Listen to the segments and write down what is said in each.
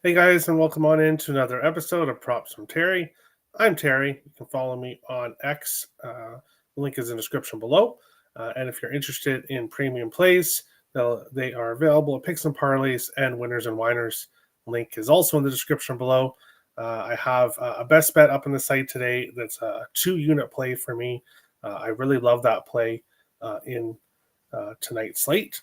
Hey guys, and welcome on into another episode of Props from Terry. I'm Terry. You can follow me on X. The link is in the description below. And if you're interested in premium plays, they are available at Picks and Parlays and Winners and Winers. Link is also in the description below. I have a best bet up on the site today that's a 2-unit play for me. I really love that play in tonight's slate.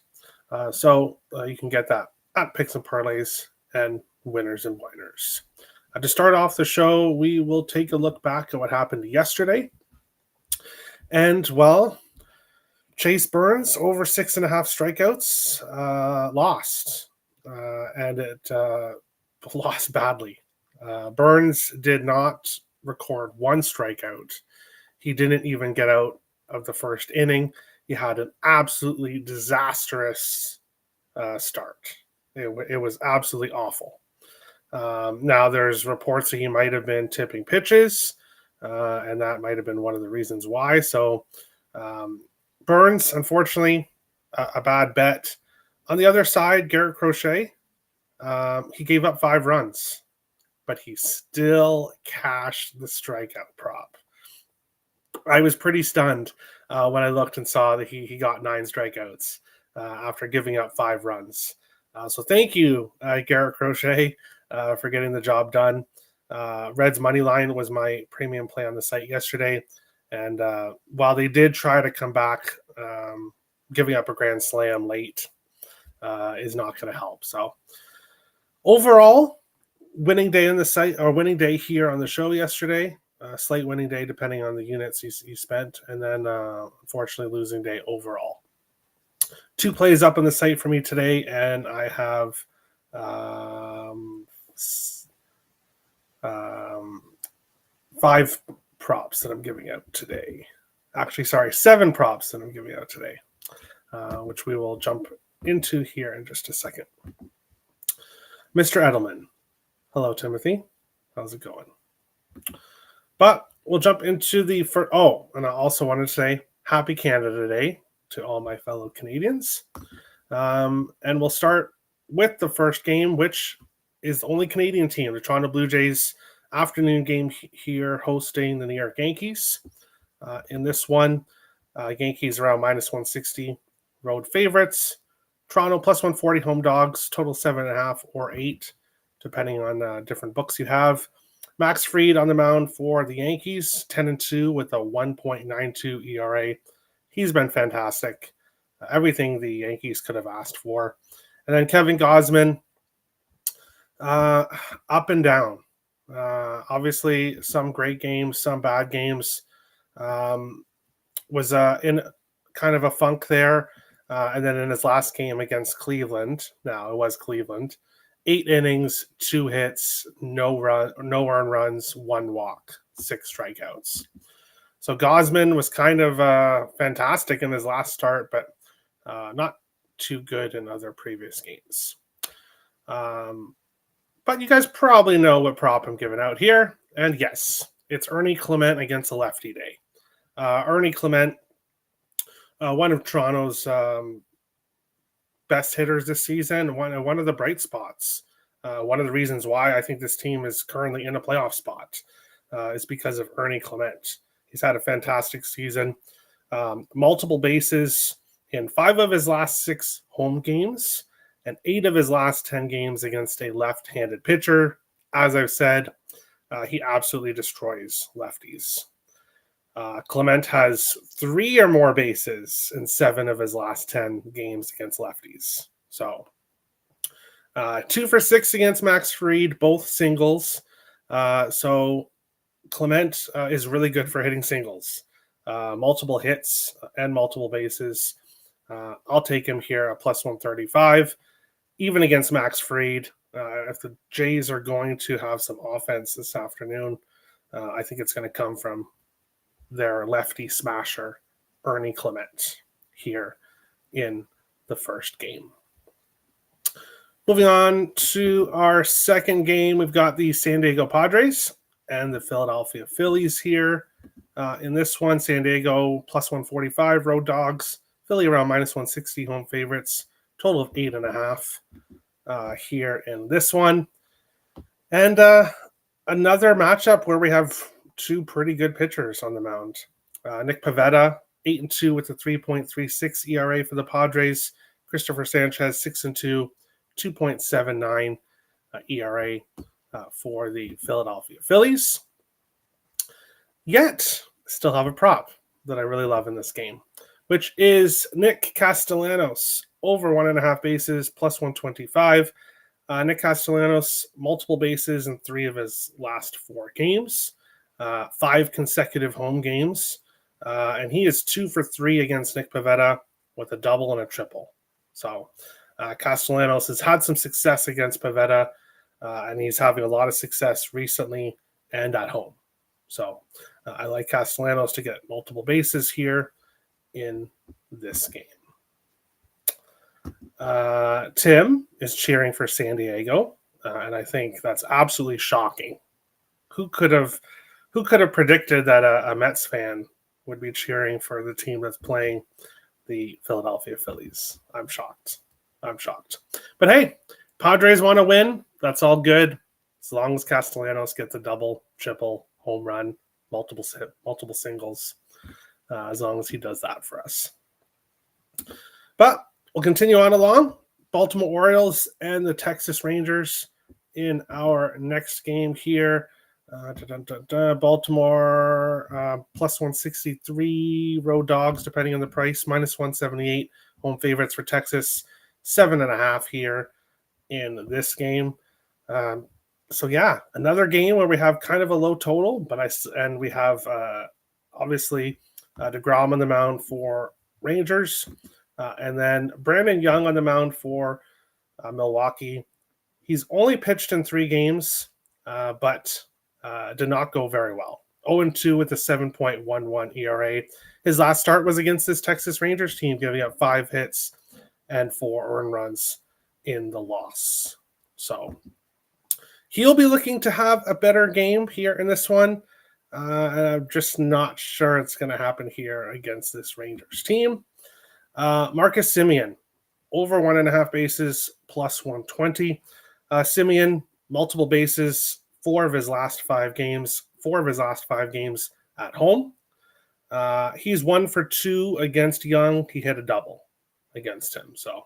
So you can get that at Picks and Parlays and Winners and Winers. To start off the show, we will take a look back at what happened yesterday. And, well, Chase Burns, over 6.5 strikeouts, lost. And it lost badly. Burns did not record one strikeout. He didn't even get out of the first inning. He had an absolutely disastrous start. It was absolutely awful. Now, there's reports that he might have been tipping pitches, and that might have been one of the reasons why. So, Burns, unfortunately, a bad bet. On the other side, Garrett Crochet, he gave up 5 runs, but he still cashed the strikeout prop. I was pretty stunned when I looked and saw that he got 9 strikeouts after giving up 5 runs. So thank you, Garrett Crochet, for getting the job done. Reds money line was my premium play on the site yesterday. And while they did try to come back, giving up a grand slam late is not going to help. So overall, winning day on the site, or winning day here on the show yesterday. Slight winning day depending on the units you spent, and then unfortunately losing day overall. 2 plays up on the site for me today, and I have 5 props that I'm giving out today. Actually, sorry, 7 props that I'm giving out today, which we will jump into here in just a second. Mr. Edelman. Hello, Timothy. How's it going? But we'll jump into the first. Oh, and I also wanted to say Happy Canada Day to all my fellow Canadians. And we'll start with the first game, which is the only Canadian team, the Toronto Blue Jays afternoon game here hosting the New York Yankees. In this one, Yankees around minus 160 road favorites. Toronto plus 140 home dogs, total 7.5 or 8, depending on different books you have. Max Fried on the mound for the Yankees, 10-2 with a 1.92 ERA. He's been fantastic. Everything the Yankees could have asked for. And then Kevin Gausman, up and down. Obviously, some great games, some bad games. Was in kind of a funk there. And then in his last game against Cleveland, now it was Cleveland, 8 innings, 2 hits, no earned runs, 1 walk, 6 strikeouts. So Gausman was kind of fantastic in his last start, but not too good in other previous games. But you guys probably know what prop I'm giving out here. And yes, it's Ernie Clement against a lefty day. Ernie Clement, one of Toronto's best hitters this season, one of the bright spots. One of the reasons why I think this team is currently in a playoff spot is because of Ernie Clement. He's had a fantastic season, multiple bases in 5 of his last 6 home games and 8 of his last 10 games against a left-handed pitcher. As I've said, he absolutely destroys lefties. Clement has 3 or more bases in 7 of his last 10 games against lefties. So 2 for 6 against Max Fried, both singles. So Clement is really good for hitting singles. Multiple hits and multiple bases. I'll take him here at plus 135. Even against Max Fried, if the Jays are going to have some offense this afternoon, I think it's going to come from their lefty smasher, Ernie Clement, here in the first game. Moving on to our second game, we've got the San Diego Padres and the Philadelphia Phillies here. In this one, San Diego plus 145 road dogs, Philly around minus 160 home favorites, total of 8.5 here in this one. And another matchup where we have two pretty good pitchers on the mound. Nick Pivetta, 8-2 with a 3.36 ERA for the Padres. Christopher Sanchez, 6-2, 2.79 ERA for the Philadelphia Phillies. Yet, still have a prop that I really love in this game, which is Nick Castellanos, over 1.5 bases, plus 125. Nick Castellanos, multiple bases in 3 of his last 4 games, 5 consecutive home games, and he is 2 for 3 against Nick Pivetta with a double and a triple. So Castellanos has had some success against Pivetta, and he's having a lot of success recently and at home. So I like Castellanos to get multiple bases here in this game. Tim is cheering for San Diego, and I think that's absolutely shocking. Who could have predicted that a Mets fan would be cheering for the team that's playing the Philadelphia Phillies? I'm shocked. But hey, Padres want to win. That's all good, as long as Castellanos gets a double, triple, home run, multiple singles. As long as he does that for us. But we'll continue on along. Baltimore Orioles and the Texas Rangers in our next game here. Baltimore plus 163, road dogs depending on the price, minus 178, home favorites for Texas, 7.5 here in this game. So yeah, another game where we have kind of a low total, but we have obviously DeGrom on the mound for Rangers. And then Brandon Young on the mound for Milwaukee. He's only pitched in 3 games, but did not go very well. 0-2 with a 7.11 ERA. His last start was against this Texas Rangers team, giving up 5 hits and 4 earned runs in the loss. So he'll be looking to have a better game here in this one. And I'm just not sure it's going to happen here against this Rangers team. Marcus Semien, over 1.5 bases, plus 120. Semien, multiple bases, 4 of his last 5 games at home. He's 1 for 2 against Young. He hit a double against him. So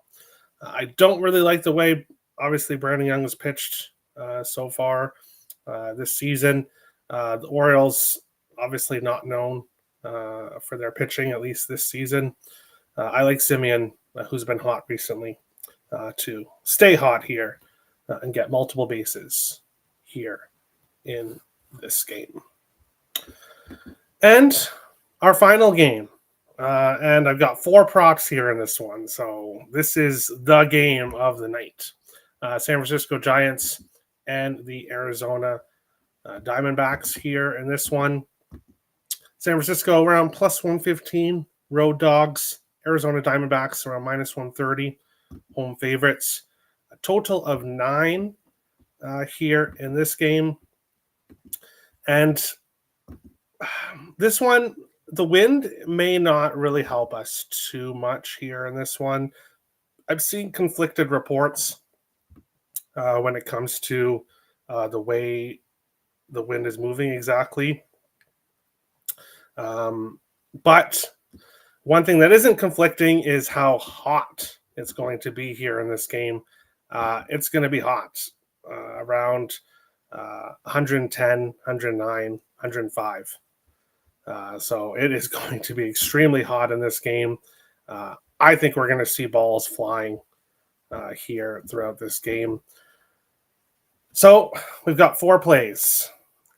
I don't really like the way, obviously, Brandon Young has pitched so far this season. The Orioles, obviously not known for their pitching, at least this season. I like Semien, who's been hot recently, to stay hot here and get multiple bases here in this game. And our final game. And I've got 4 props here in this one. So this is the game of the night. San Francisco Giants and the Arizona Diamondbacks here in this one. San Francisco around plus 115, road dogs. Arizona Diamondbacks around minus 130, home favorites. A total of 9 here in this game. And this one, the wind may not really help us too much here in this one. I've seen conflicted reports when it comes to the way the wind is moving exactly. But one thing that isn't conflicting is how hot it's going to be here in this game. It's going to be hot, around 110, 109, 105. So it is going to be extremely hot in this game. I think we're going to see balls flying here throughout this game. So we've got 4 plays.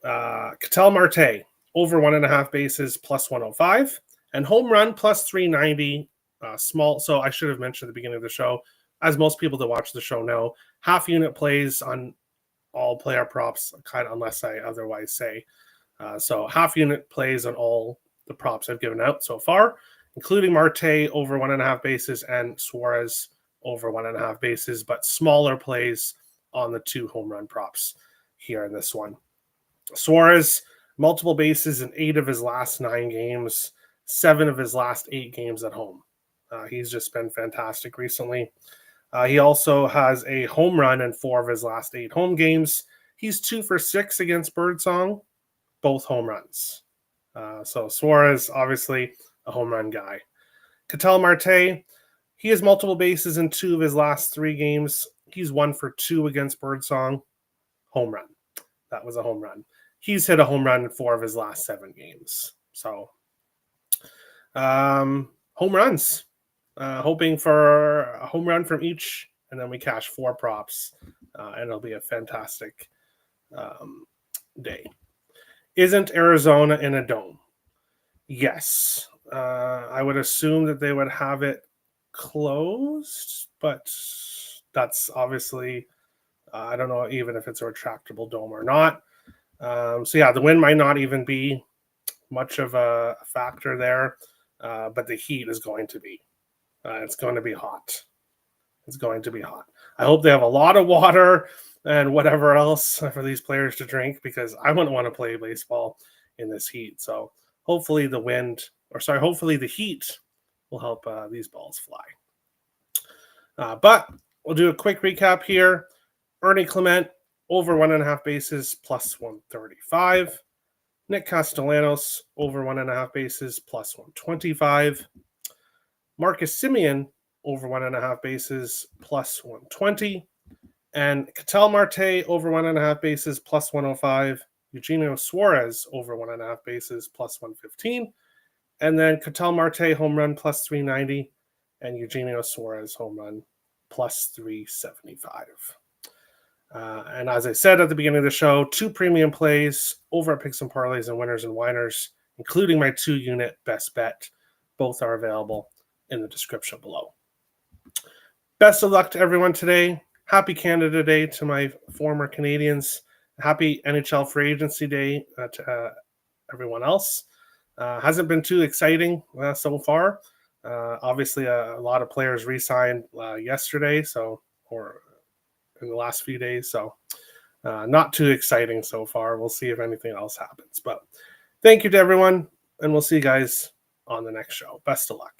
Ketel Marte, over 1.5 bases, plus 105. And home run, plus 390, small. So I should have mentioned at the beginning of the show, as most people that watch the show know, half unit plays on all player props, kind of, unless I otherwise say. So half unit plays on all the props I've given out so far, including Marte over 1.5 bases and Suarez over 1.5 bases, but smaller plays on the 2 home run props here in this one. Suarez, multiple bases in 8 of his last 9 games, 7 of his last 8 games at home. He's just been fantastic recently. He also has a home run in 4 of his last 8 home games. He's 2 for 6 against Birdsong, both home runs. So Suarez, obviously a home run guy. Ketel Marte, he has multiple bases in 2 of his last 3 games. He's 1 for 2 against Birdsong, home run. That was a home run. He's hit a home run in 4 of his last 7 games. So, home runs. Hoping for a home run from each, and then we cash 4 props, and it'll be a fantastic day. Isn't Arizona in a dome? Yes. I would assume that they would have it closed, but that's obviously, I don't know even if it's a retractable dome or not. So yeah, the wind might not even be much of a factor there, but the heat is going to be. It's going to be hot. It's going to be hot. I hope they have a lot of water and whatever else for these players to drink, because I wouldn't want to play baseball in this heat. So hopefully hopefully the heat will help these balls fly. But we'll do a quick recap here. Ernie Clement, over 1.5 bases, plus 135. Nick Castellanos, over 1.5 bases, plus 125. Marcus Semien, over 1.5 bases, plus 120. And Ketel Marte, over 1.5 bases, plus 105. Eugenio Suarez, over 1.5 bases, plus 115. And then Ketel Marte, home run, plus 390. And Eugenio Suarez, home run, plus 375. And as I said at the beginning of the show, 2 premium plays over at Picks and Parlays and Winners and Winers, including my 2-unit best bet. Both are available in the description below. Best of luck to everyone today. Happy Canada Day to my former Canadians. Happy NHL Free Agency Day to everyone else. Hasn't been too exciting so far. Obviously, a lot of players re-signed yesterday, or in the last few days. So not too exciting so far. We'll see if anything else happens. But thank you to everyone, and we'll see you guys on the next show. Best of luck.